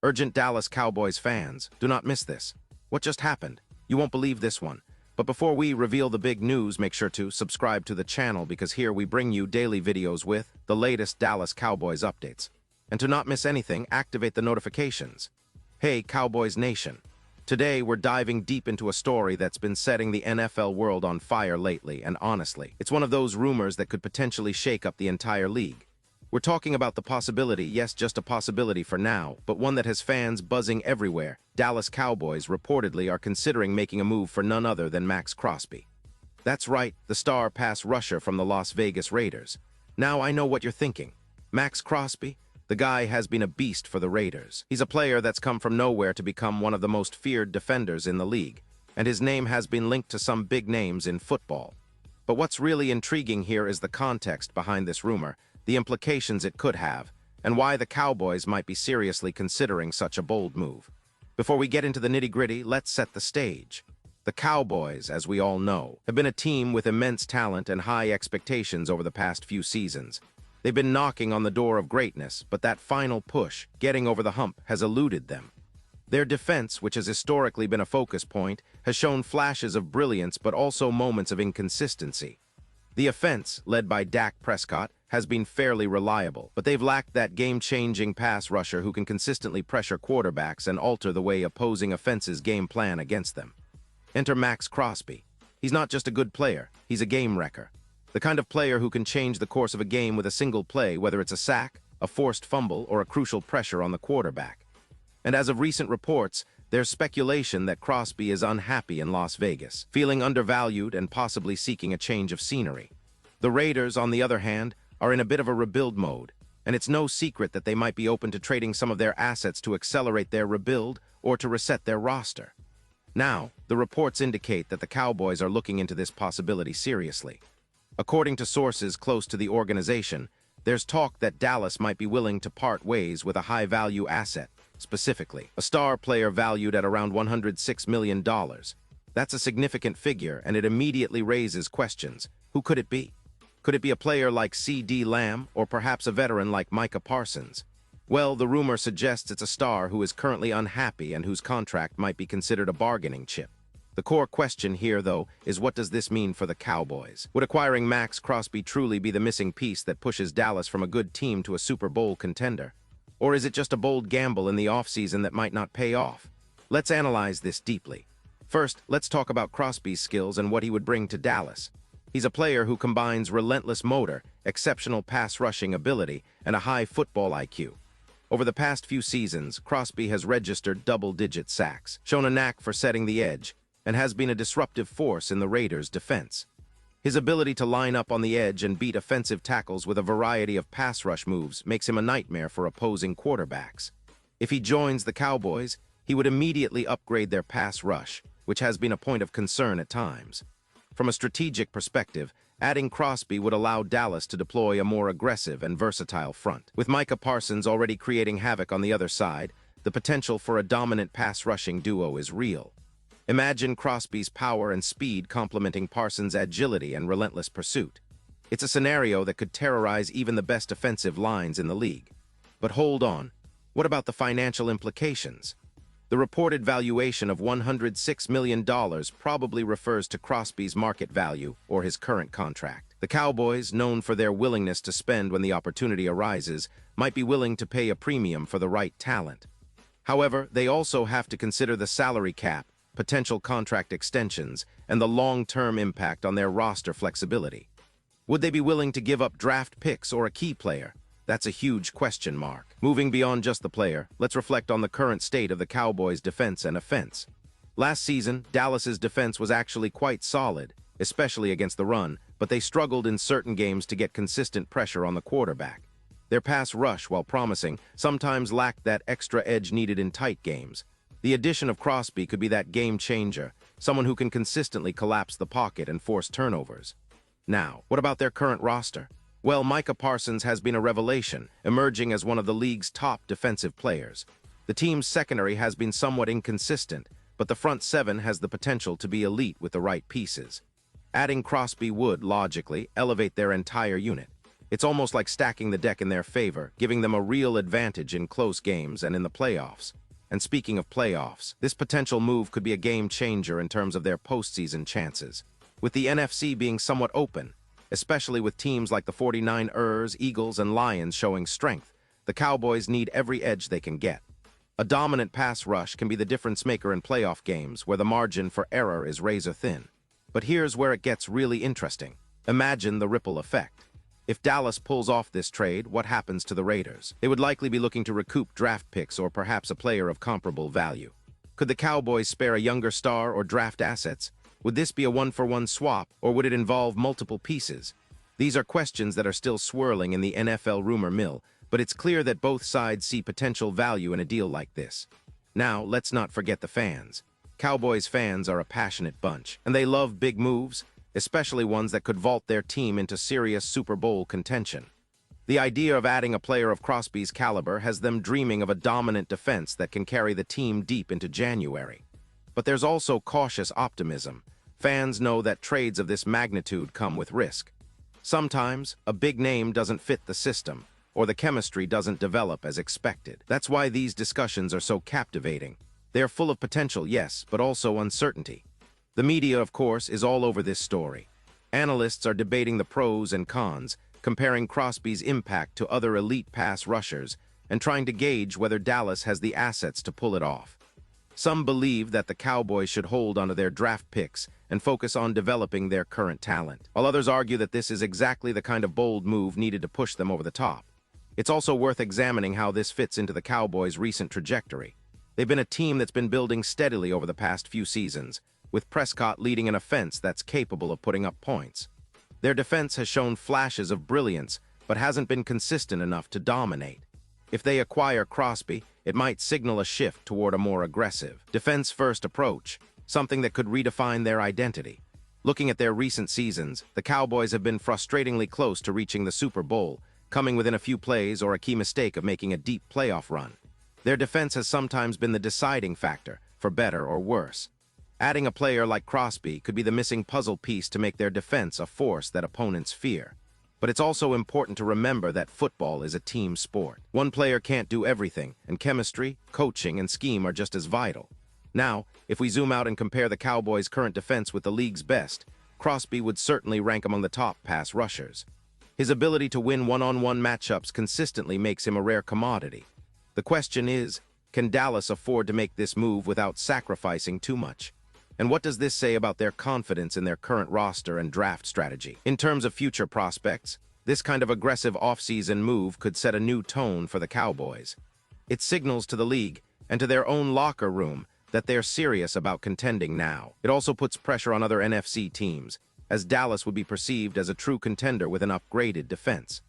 Urgent Dallas Cowboys fans, do not miss this. What just happened? You won't believe this one. But before we reveal the big news, make sure to subscribe to the channel because here we bring you daily videos with the latest Dallas Cowboys updates. And to not miss anything, activate the notifications. Hey, Cowboys Nation. Today, we're diving deep into a story that's been setting the NFL world on fire lately, and honestly, it's one of those rumors that could potentially shake up the entire league. We're talking about the possibility, yes, just a possibility for now, but one that has fans buzzing everywhere. Dallas Cowboys reportedly are considering making a move for none other than Max Crosby. That's right, the star pass rusher from the Las Vegas Raiders. Now I know what you're thinking. Max Crosby? The guy has been a beast for the Raiders. He's a player that's come from nowhere to become one of the most feared defenders in the league, and his name has been linked to some big names in football. But what's really intriguing here is the context behind this rumor, the implications it could have, and why the Cowboys might be seriously considering such a bold move. Before we get into the nitty-gritty, let's set the stage. The Cowboys, as we all know, have been a team with immense talent and high expectations over the past few seasons. They've been knocking on the door of greatness, but that final push, getting over the hump, has eluded them. Their defense, which has historically been a focus point, has shown flashes of brilliance but also moments of inconsistency. The offense, led by Dak Prescott, has been fairly reliable, but they've lacked that game-changing pass rusher who can consistently pressure quarterbacks and alter the way opposing offenses game plan against them. Enter Max Crosby. He's not just a good player, he's a game wrecker. The kind of player who can change the course of a game with a single play, whether it's a sack, a forced fumble, or a crucial pressure on the quarterback. And as of recent reports, there's speculation that Crosby is unhappy in Las Vegas, feeling undervalued and possibly seeking a change of scenery. The Raiders, on the other hand, are in a bit of a rebuild mode, and it's no secret that they might be open to trading some of their assets to accelerate their rebuild or to reset their roster. Now, the reports indicate that the Cowboys are looking into this possibility seriously. According to sources close to the organization, there's talk that Dallas might be willing to part ways with a high-value asset, specifically a star player valued at around $106 million. That's a significant figure, and it immediately raises questions. Who could it be? Could it be a player like C.D. Lamb, or perhaps a veteran like Micah Parsons? Well, the rumor suggests it's a star who is currently unhappy and whose contract might be considered a bargaining chip. The core question here, though, is what does this mean for the Cowboys? Would acquiring Max Crosby truly be the missing piece that pushes Dallas from a good team to a Super Bowl contender? Or is it just a bold gamble in the offseason that might not pay off? Let's analyze this deeply. First, let's talk about Crosby's skills and what he would bring to Dallas. He's a player who combines relentless motor, exceptional pass-rushing ability, and a high football IQ. Over the past few seasons, Crosby has registered double-digit sacks, shown a knack for setting the edge, and has been a disruptive force in the Raiders' defense. His ability to line up on the edge and beat offensive tackles with a variety of pass rush moves makes him a nightmare for opposing quarterbacks. If he joins the Cowboys, he would immediately upgrade their pass rush, which has been a point of concern at times. From a strategic perspective, adding Crosby would allow Dallas to deploy a more aggressive and versatile front. With Micah Parsons already creating havoc on the other side, the potential for a dominant pass-rushing duo is real. Imagine Crosby's power and speed complementing Parsons' agility and relentless pursuit. It's a scenario that could terrorize even the best offensive lines in the league. But hold on, what about the financial implications? The reported valuation of $106 million probably refers to Crosby's market value or his current contract. The Cowboys, known for their willingness to spend when the opportunity arises, might be willing to pay a premium for the right talent. However, they also have to consider the salary cap, potential contract extensions, and the long-term impact on their roster flexibility. Would they be willing to give up draft picks or a key player? That's a huge question mark. Moving beyond just the player, let's reflect on the current state of the Cowboys' defense and offense. Last season, Dallas's defense was actually quite solid, especially against the run, but they struggled in certain games to get consistent pressure on the quarterback. Their pass rush, while promising, sometimes lacked that extra edge needed in tight games. The addition of Crosby could be that game changer, someone who can consistently collapse the pocket and force turnovers. Now, what about their current roster? Well, Micah Parsons has been a revelation, emerging as one of the league's top defensive players. The team's secondary has been somewhat inconsistent, but the front seven has the potential to be elite with the right pieces. Adding Crosby would, logically, elevate their entire unit. It's almost like stacking the deck in their favor, giving them a real advantage in close games and in the playoffs. And speaking of playoffs, this potential move could be a game changer in terms of their postseason chances, with the NFC being somewhat open, especially with teams like the 49ers, Eagles, and Lions showing strength. The Cowboys need every edge they can get. A dominant pass rush can be the difference maker in playoff games where the margin for error is razor thin. But here's where it gets really interesting. Imagine the ripple effect. If Dallas pulls off this trade, what happens to the Raiders? They would likely be looking to recoup draft picks or perhaps a player of comparable value. Could the Cowboys spare a younger star or draft assets? Would this be a one-for-one swap, or would it involve multiple pieces? These are questions that are still swirling in the NFL rumor mill, but it's clear that both sides see potential value in a deal like this. Now, let's not forget the fans. Cowboys fans are a passionate bunch, and they love big moves, especially ones that could vault their team into serious Super Bowl contention. The idea of adding a player of Crosby's caliber has them dreaming of a dominant defense that can carry the team deep into January. But there's also cautious optimism. Fans know that trades of this magnitude come with risk. Sometimes, a big name doesn't fit the system, or the chemistry doesn't develop as expected. That's why these discussions are so captivating. They're full of potential, yes, but also uncertainty. The media, of course, is all over this story. Analysts are debating the pros and cons, comparing Crosby's impact to other elite pass rushers, and trying to gauge whether Dallas has the assets to pull it off. Some believe that the Cowboys should hold onto their draft picks and focus on developing their current talent, while others argue that this is exactly the kind of bold move needed to push them over the top. It's also worth examining how this fits into the Cowboys' recent trajectory. They've been a team that's been building steadily over the past few seasons, with Prescott leading an offense that's capable of putting up points. Their defense has shown flashes of brilliance, but hasn't been consistent enough to dominate. If they acquire Crosby, it might signal a shift toward a more aggressive, defense-first approach, something that could redefine their identity. Looking at their recent seasons, the Cowboys have been frustratingly close to reaching the Super Bowl, coming within a few plays or a key mistake of making a deep playoff run. Their defense has sometimes been the deciding factor, for better or worse. Adding a player like Crosby could be the missing puzzle piece to make their defense a force that opponents fear. But it's also important to remember that football is a team sport. One player can't do everything, and chemistry, coaching, and scheme are just as vital. Now, if we zoom out and compare the Cowboys' current defense with the league's best, Crosby would certainly rank among the top pass rushers. His ability to win one-on-one matchups consistently makes him a rare commodity. The question is, can Dallas afford to make this move without sacrificing too much? And what does this say about their confidence in their current roster and draft strategy? In terms of future prospects, this kind of aggressive offseason move could set a new tone for the Cowboys. It signals to the league and to their own locker room that they're serious about contending now. It also puts pressure on other NFC teams, as Dallas would be perceived as a true contender with an upgraded defense.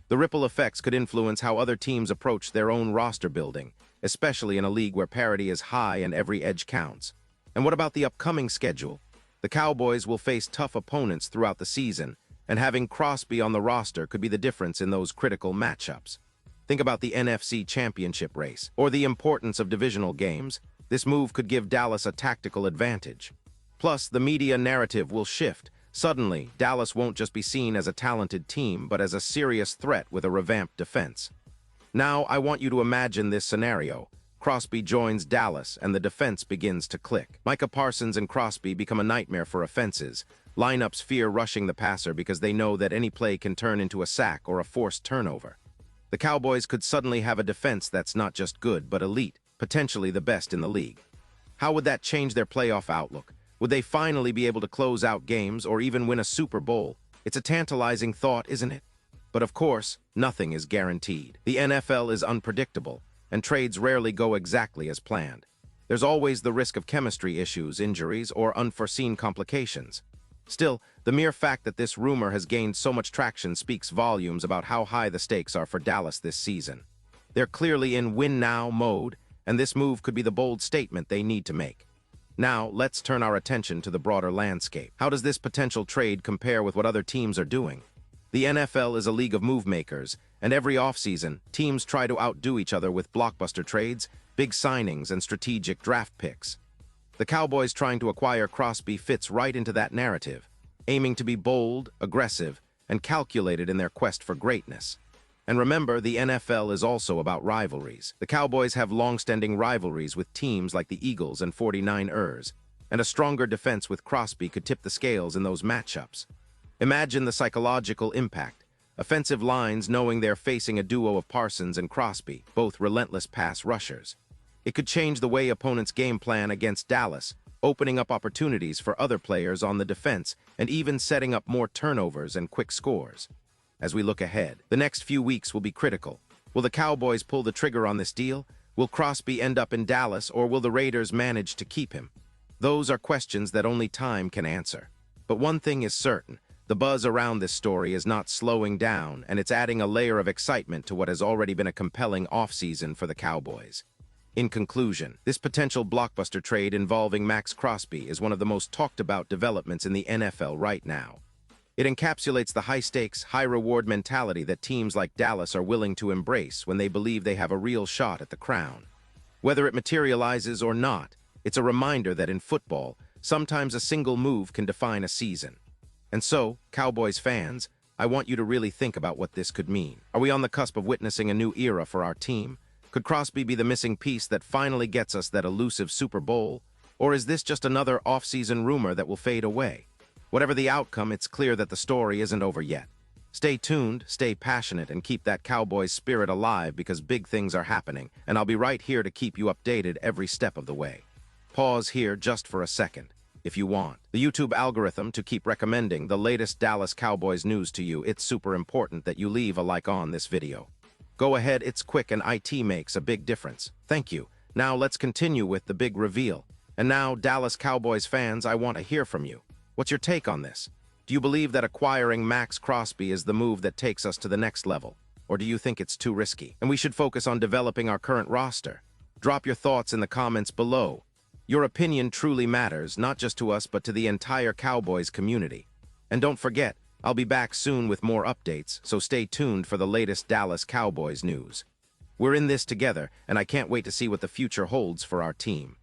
The ripple effects could influence how other teams approach their own roster building, especially in a league where parity is high and every edge counts. And what about the upcoming schedule? The Cowboys will face tough opponents throughout the season, and having Crosby on the roster could be the difference in those critical matchups. Think about the NFC Championship race, or the importance of divisional games. This move could give Dallas a tactical advantage. Plus, the media narrative will shift. Suddenly, Dallas won't just be seen as a talented team, but as a serious threat with a revamped defense. Now, I want you to imagine this scenario. Crosby joins Dallas, and the defense begins to click. Micah Parsons and Crosby become a nightmare for offenses. Lineups fear rushing the passer because they know that any play can turn into a sack or a forced turnover. The Cowboys could suddenly have a defense that's not just good, but elite, potentially the best in the league. How would that change their playoff outlook? Would they finally be able to close out games or even win a Super Bowl? It's a tantalizing thought, isn't it? But of course, nothing is guaranteed. The NFL is unpredictable, and trades rarely go exactly as planned. There's always the risk of chemistry issues, injuries, or unforeseen complications. Still, the mere fact that this rumor has gained so much traction speaks volumes about how high the stakes are for Dallas this season. They're clearly in win-now mode, and this move could be the bold statement they need to make. Now, let's turn our attention to the broader landscape. How does this potential trade compare with what other teams are doing? The NFL is a league of move-makers, and every offseason, teams try to outdo each other with blockbuster trades, big signings, and strategic draft picks. The Cowboys trying to acquire Crosby fits right into that narrative, aiming to be bold, aggressive, and calculated in their quest for greatness. And remember, the NFL is also about rivalries. The Cowboys have long-standing rivalries with teams like the Eagles and 49ers, and a stronger defense with Crosby could tip the scales in those matchups. Imagine the psychological impact. Offensive lines knowing they're facing a duo of Parsons and Crosby, both relentless pass rushers. It could change the way opponents game plan against Dallas, opening up opportunities for other players on the defense and even setting up more turnovers and quick scores. As we look ahead, the next few weeks will be critical. Will the Cowboys pull the trigger on this deal? Will Crosby end up in Dallas, or will the Raiders manage to keep him? Those are questions that only time can answer. But one thing is certain. The buzz around this story is not slowing down, and it's adding a layer of excitement to what has already been a compelling offseason for the Cowboys. In conclusion, this potential blockbuster trade involving Max Crosby is one of the most talked-about developments in the NFL right now. It encapsulates the high-stakes, high-reward mentality that teams like Dallas are willing to embrace when they believe they have a real shot at the crown. Whether it materializes or not, it's a reminder that in football, sometimes a single move can define a season. And so, Cowboys fans, I want you to really think about what this could mean. Are we on the cusp of witnessing a new era for our team? Could Crosby be the missing piece that finally gets us that elusive Super Bowl? Or is this just another off-season rumor that will fade away? Whatever the outcome, it's clear that the story isn't over yet. Stay tuned, stay passionate, and keep that Cowboys spirit alive because big things are happening, and I'll be right here to keep you updated every step of the way. Pause here just for a second. If you want the YouTube algorithm to keep recommending the latest Dallas Cowboys news to you, it's super important that you leave a like on this video. Go ahead, it's quick and it makes a big difference. Thank you. Now let's continue with the big reveal. And now, Dallas Cowboys fans, I want to hear from you. What's your take on this? Do you believe that acquiring Max Crosby is the move that takes us to the next level? Or do you think it's too risky, and we should focus on developing our current roster? Drop your thoughts in the comments below. Your opinion truly matters, not just to us, but to the entire Cowboys community. And don't forget, I'll be back soon with more updates, so stay tuned for the latest Dallas Cowboys news. We're in this together, and I can't wait to see what the future holds for our team.